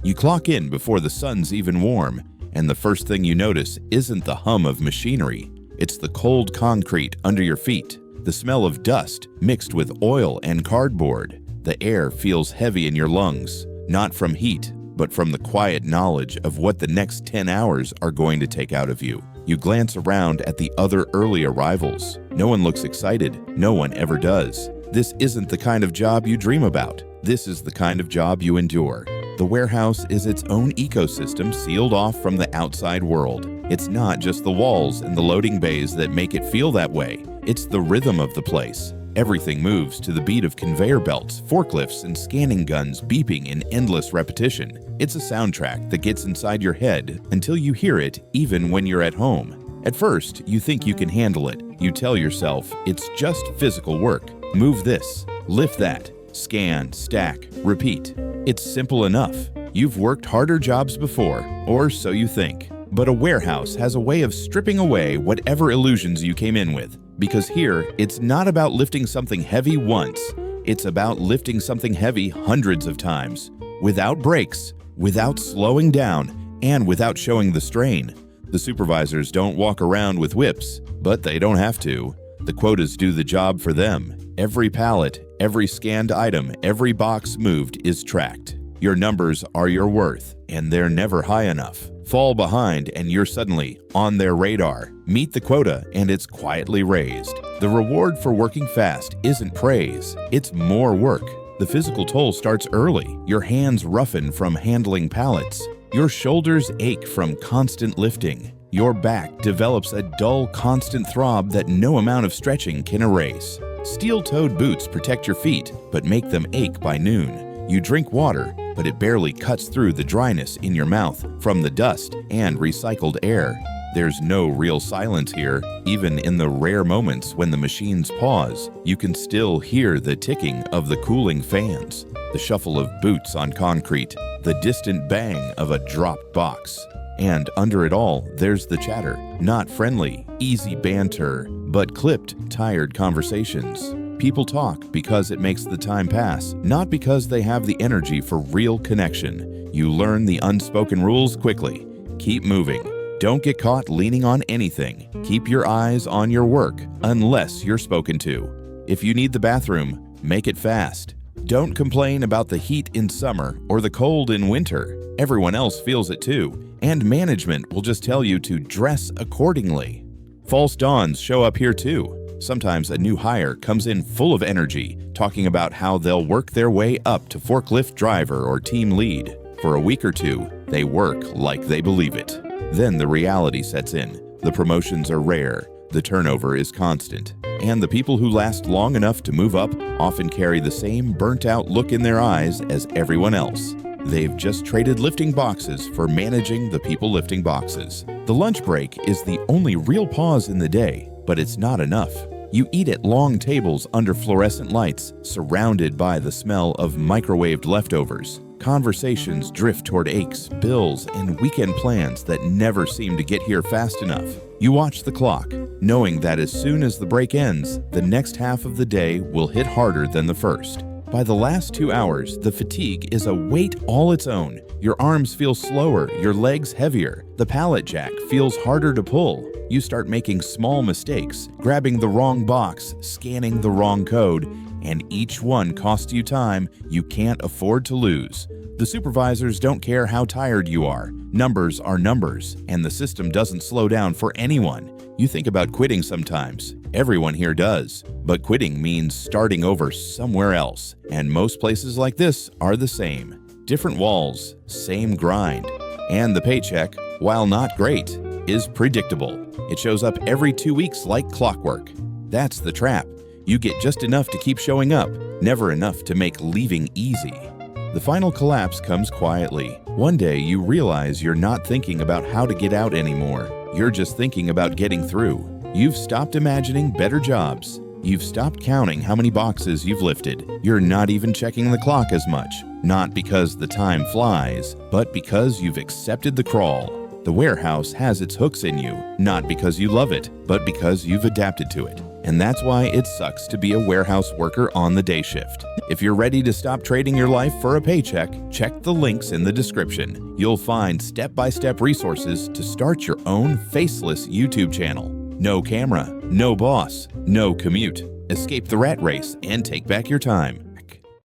You clock in before the sun's even warm, and the first thing you notice isn't the hum of machinery. It's the cold concrete under your feet, the smell of dust mixed with oil and cardboard. The air feels heavy in your lungs, not from heat, but from the quiet knowledge of what the next 10 hours are going to take out of you. You glance around at the other early arrivals. No one looks excited. No one ever does. This isn't the kind of job you dream about. This is the kind of job you endure. The warehouse is its own ecosystem sealed off from the outside world. It's not just the walls and the loading bays that make it feel that way. It's the rhythm of the place. Everything moves to the beat of conveyor belts, forklifts, and scanning guns beeping in endless repetition. It's a soundtrack that gets inside your head until you hear it even when you're at home. At first, you think you can handle it. You tell yourself it's just physical work. Move this, lift that, scan, stack, repeat. It's simple enough. You've worked harder jobs before, or so you think. But a warehouse has a way of stripping away whatever illusions you came in with. Because here, it's not about lifting something heavy once. It's about lifting something heavy hundreds of times, without breaks, without slowing down, and without showing the strain. The supervisors don't walk around with whips, but they don't have to. The quotas do the job for them. Every pallet, every scanned item, every box moved is tracked. Your numbers are your worth, and they're never high enough. Fall behind and you're suddenly on their radar. Meet the quota and it's quietly raised. The reward for working fast isn't praise, it's more work. The physical toll starts early. Your hands roughen from handling pallets. Your shoulders ache from constant lifting. Your back develops a dull, constant throb that no amount of stretching can erase. Steel-toed boots protect your feet, but make them ache by noon. You drink water, but it barely cuts through the dryness in your mouth from the dust and recycled air. There's no real silence here. Even in the rare moments when the machines pause, you can still hear the ticking of the cooling fans, the shuffle of boots on concrete, the distant bang of a dropped box. And under it all, there's the chatter. Not friendly, easy banter, but clipped, tired conversations. People talk because it makes the time pass, not because they have the energy for real connection. You learn the unspoken rules quickly. Keep moving. Don't get caught leaning on anything. Keep your eyes on your work, unless you're spoken to. If you need the bathroom, make it fast. Don't complain about the heat in summer or the cold in winter. Everyone else feels it too, and management will just tell you to dress accordingly. False dawns show up here too. Sometimes a new hire comes in full of energy, talking about how they'll work their way up to forklift driver or team lead. For a week or two, they work like they believe it. Then the reality sets in. The promotions are rare, the turnover is constant, and the people who last long enough to move up often carry the same burnt-out look in their eyes as everyone else. They've just traded lifting boxes for managing the people lifting boxes. The lunch break is the only real pause in the day, but it's not enough. You eat at long tables under fluorescent lights, surrounded by the smell of microwaved leftovers. Conversations drift toward aches, bills, and weekend plans that never seem to get here fast enough. You watch the clock, knowing that as soon as the break ends, the next half of the day will hit harder than the first. By the last 2 hours, the fatigue is a weight all its own. Your arms feel slower, your legs heavier. The pallet jack feels harder to pull. You start making small mistakes, grabbing the wrong box, scanning the wrong code, and each one costs you time you can't afford to lose. The supervisors don't care how tired you are. Numbers are numbers, and the system doesn't slow down for anyone. You think about quitting sometimes. Everyone here does. But quitting means starting over somewhere else, and most places like this are the same. Different walls, same grind. And the paycheck, while not great, is predictable. It shows up every 2 weeks like clockwork. That's the trap. You get just enough to keep showing up, never enough to make leaving easy. The final collapse comes quietly. One day you realize you're not thinking about how to get out anymore. You're just thinking about getting through. You've stopped imagining better jobs. You've stopped counting how many boxes you've lifted. You're not even checking the clock as much. Not because the time flies, but because you've accepted the crawl. The warehouse has its hooks in you, not because you love it, but because you've adapted to it. and that's why it sucks to be a warehouse worker on the day shift. If you're ready to stop trading your life for a paycheck, check the links in the description. You'll find step-by-step resources to start your own faceless YouTube channel. No camera, no boss, no commute. Escape the rat race and take back your time.